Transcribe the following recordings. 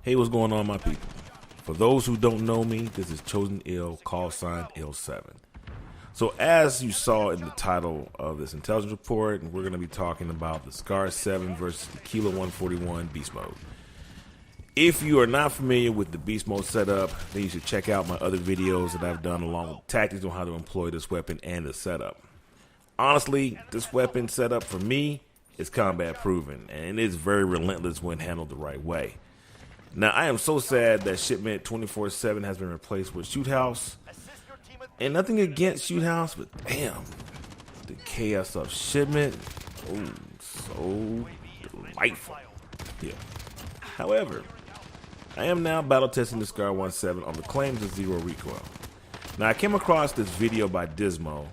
Hey, what's going on, my people? For those who don't know me, this is Chosen Ill, call sign Ill7. So as you saw in the title of this intelligence report, we're going to be talking about the SCAR 7 versus the Kilo 141 beast mode. If you are not familiar with the beast mode setup, then you should check out my other videos that I've done along with tactics on how to employ this weapon and the setup. Honestly, this weapon setup for me is combat proven, and it is very relentless when handled the right way. Now, I am so sad that shipment 24/7 has been replaced with Shoot House. And nothing against Shoot House, but damn, the chaos of shipment, oh, so delightful. Yeah. However, I am now battle testing the SCAR 17 on the claims of zero recoil. Now, I came across this video by Dysmo.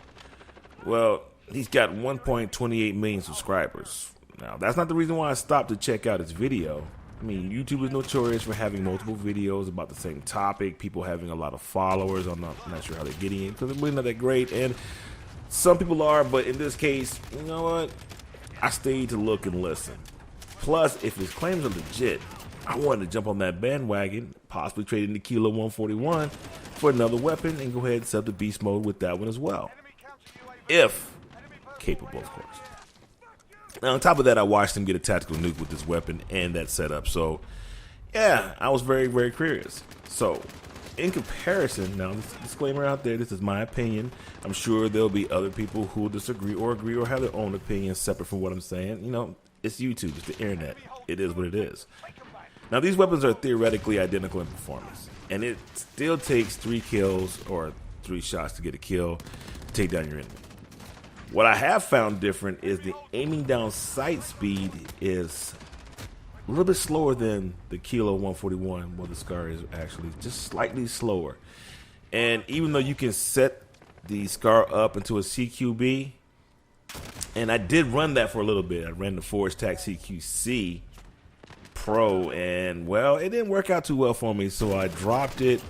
Well, he's got 1.28 million subscribers. Now, that's not the reason why I stopped to check out his video. I mean, YouTube is notorious for having multiple videos about the same topic, people having a lot of followers. I'm not sure how they're getting it, because it's really not that great, and some people are, but in this case, you know what? I stayed to look and listen. Plus, if his claims are legit, I wanted to jump on that bandwagon, possibly trade in the Kilo 141 for another weapon and go ahead and set up the beast mode with that one as well. If capable, of course. Now, on top of that, I watched him get a tactical nuke with this weapon and that setup. So, yeah, I was very, very curious. So, in comparison, now, this disclaimer out there, this is my opinion. I'm sure there'll be other people who will disagree or agree or have their own opinions separate from what I'm saying. You know, it's YouTube, it's the internet. It is what it is. Now, these weapons are theoretically identical in performance, and it still takes 3 kills or 3 shots to get a kill to take down your enemy. What I have found different is the aiming down sight speed is a little bit slower than the Kilo 141, where the SCAR is actually just slightly slower. And even though you can set the SCAR up into a CQB, and I did run that for a little bit. I ran the Forge Tac CQC Pro, and well, it didn't work out too well for me, so I dropped it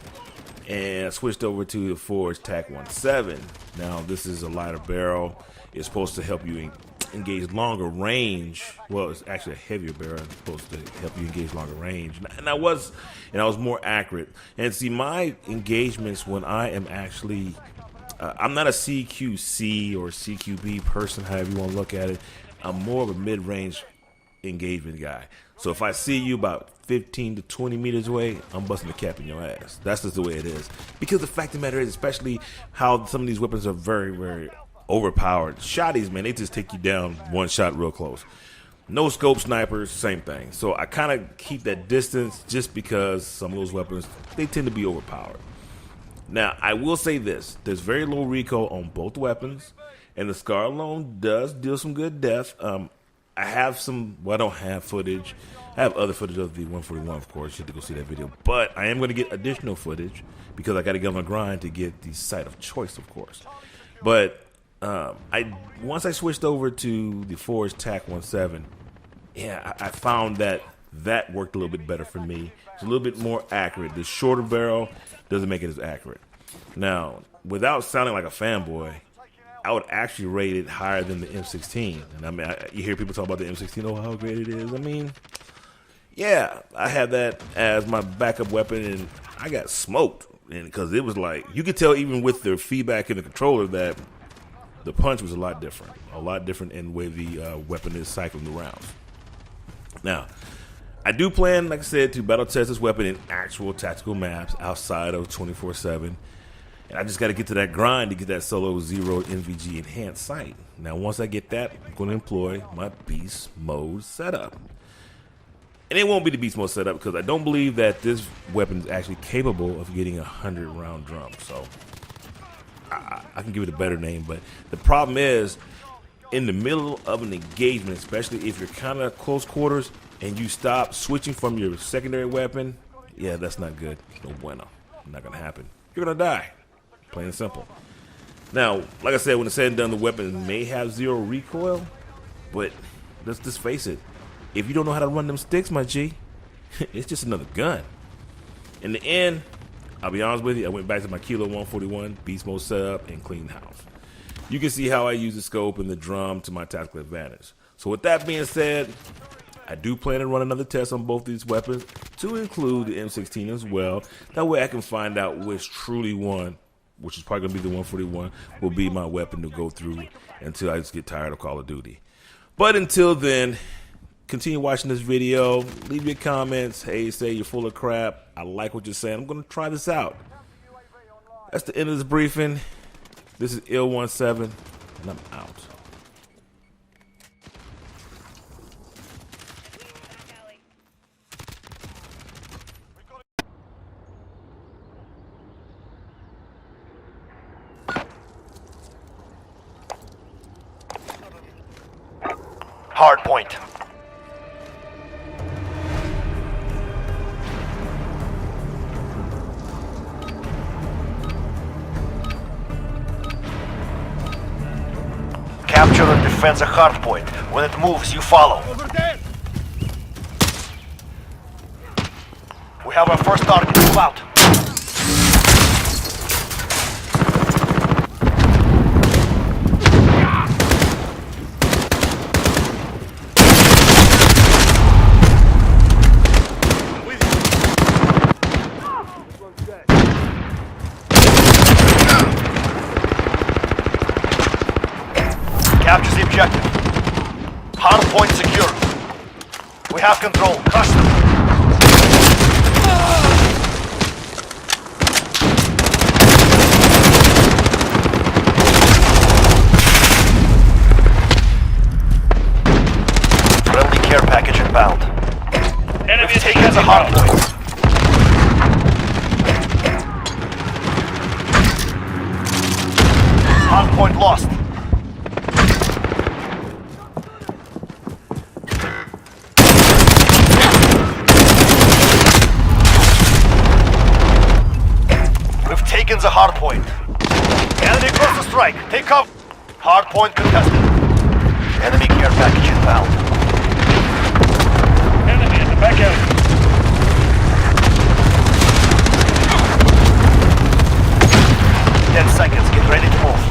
and switched over to the Forge Tac 17. Now, this is a lighter barrel. It's supposed to help you engage longer range. Well, it's actually a heavier barrel. It's supposed to help you engage longer range. And I was more accurate. And see, my engagements when I am actually, I'm not a CQC or CQB person, however you want to look at it. I'm more of a mid-range engagement guy. So if I see you about 15 to 20 meters away, I'm busting the cap in your ass. That's just the way it is. Because the fact of the matter is, especially how some of these weapons are very, very overpowered. Shotties, man, they just take you down one shot real close. No scope snipers, same thing. So I kind of keep that distance just because some of those weapons, they tend to be overpowered. Now, I will say this. There's very low recoil on both weapons, and the SCAR alone does deal some good death. I have some, well, I don't have footage. I have other footage of the 141, of course. You have to go see that video. But I am going to get additional footage because I got to get on the grind to get the site of choice, of course. But once I switched over to the Forge Tac 17, yeah, I found that worked a little bit better for me. It's a little bit more accurate. The shorter barrel doesn't make it as accurate. Now, without sounding like a fanboy, I would actually rate it higher than the M16. And I mean, you hear people talk about the M16, oh, how great it is. I mean, yeah, I had that as my backup weapon, and I got smoked. And because it was like, you could tell even with the feedback in the controller that the punch was a lot different in the way the weapon is cycling the rounds. Now, I do plan, like I said, to battle test this weapon in actual tactical maps outside of 24/7. And I just got to get to that grind to get that solo zero NVG enhanced sight. Now, once I get that, I'm going to employ my beast mode setup. And it won't be the beast mode setup because I don't believe that this weapon is actually capable of getting a 100-round drum. So I can give it a better name. But the problem is, in the middle of an engagement, especially if you're kind of close quarters and you stop switching from your secondary weapon, yeah, that's not good. No bueno. Not going to happen. You're going to die. Plain and simple. Now, like I said, when it's said and done, the weapon may have zero recoil, but let's just face it. If you don't know how to run them sticks, my G, it's just another gun. In the end, I'll be honest with you, I went back to my Kilo 141 beast mode setup and clean house. You can see how I use the scope and the drum to my tactical advantage. So with that being said, I do plan to run another test on both these weapons to include the M16 as well. That way I can find out which truly one, which is probably going to be the 141, will be my weapon to go through until I just get tired of Call of Duty. But until then, continue watching this video. Leave your comments. Hey, say you're full of crap. I like what you're saying. I'm going to try this out. That's the end of this briefing. This is Ill17, and I'm out. Hard point. Capture and defend the hard point. When it moves, you follow. Over there. We have our first target. Move out. Capture the objective. Hard point secure. We have control. Crush them. Friendly care package inbound. Enemy taken as a hard point. Hard point lost. Taken the hard point. Enemy across the strike. Take cover. Hard point contested. Enemy care package inbound. Enemy in the back alley. 10 seconds. Get ready to move.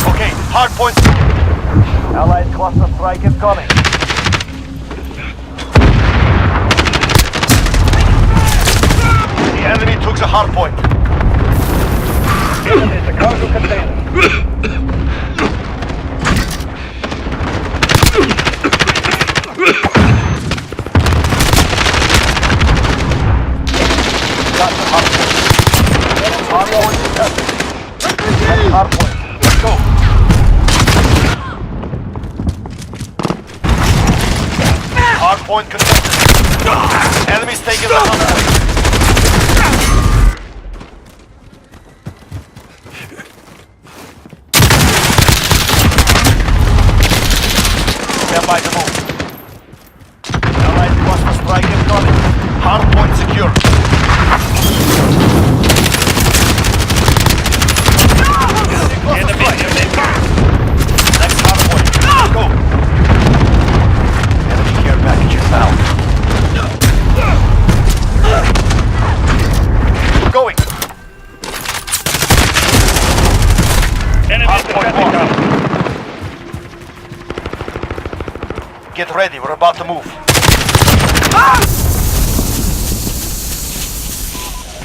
Okay, hard point. Allied cluster strike is coming. The enemy took the hard point. Enemy is the cargo container. Got the hard point. Hard point contested. Hard point. Let's go. Hard point contested. Enemies taking the hard point. Stand by to move. Allied cluster strike incoming. Hard point secure. Enemy next hard point. Let's go. Enemy care package inbound. Going. Enemy hard point lost. Get ready, we're about to move.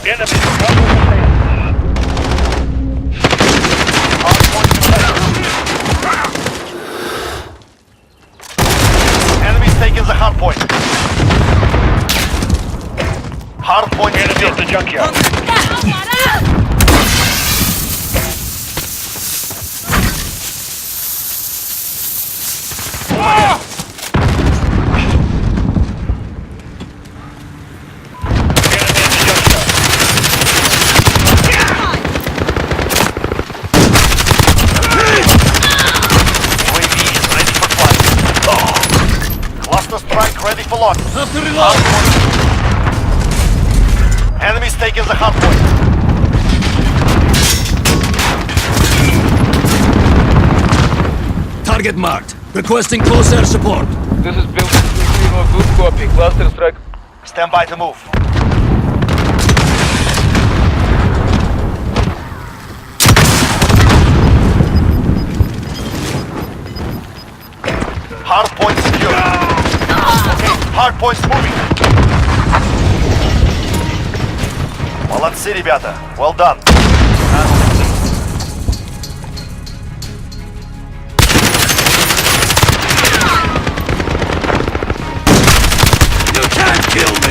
Enemy hard point contested. Enemies taking the hard point. Hard point enemy at the junkyard. Ready for launch. Enemies taking the hard point. Target marked. Requesting close air support. This is Bill. Good copy. Cluster strike. Stand by to move. Молодцы, ребята. Well done. You can't kill me!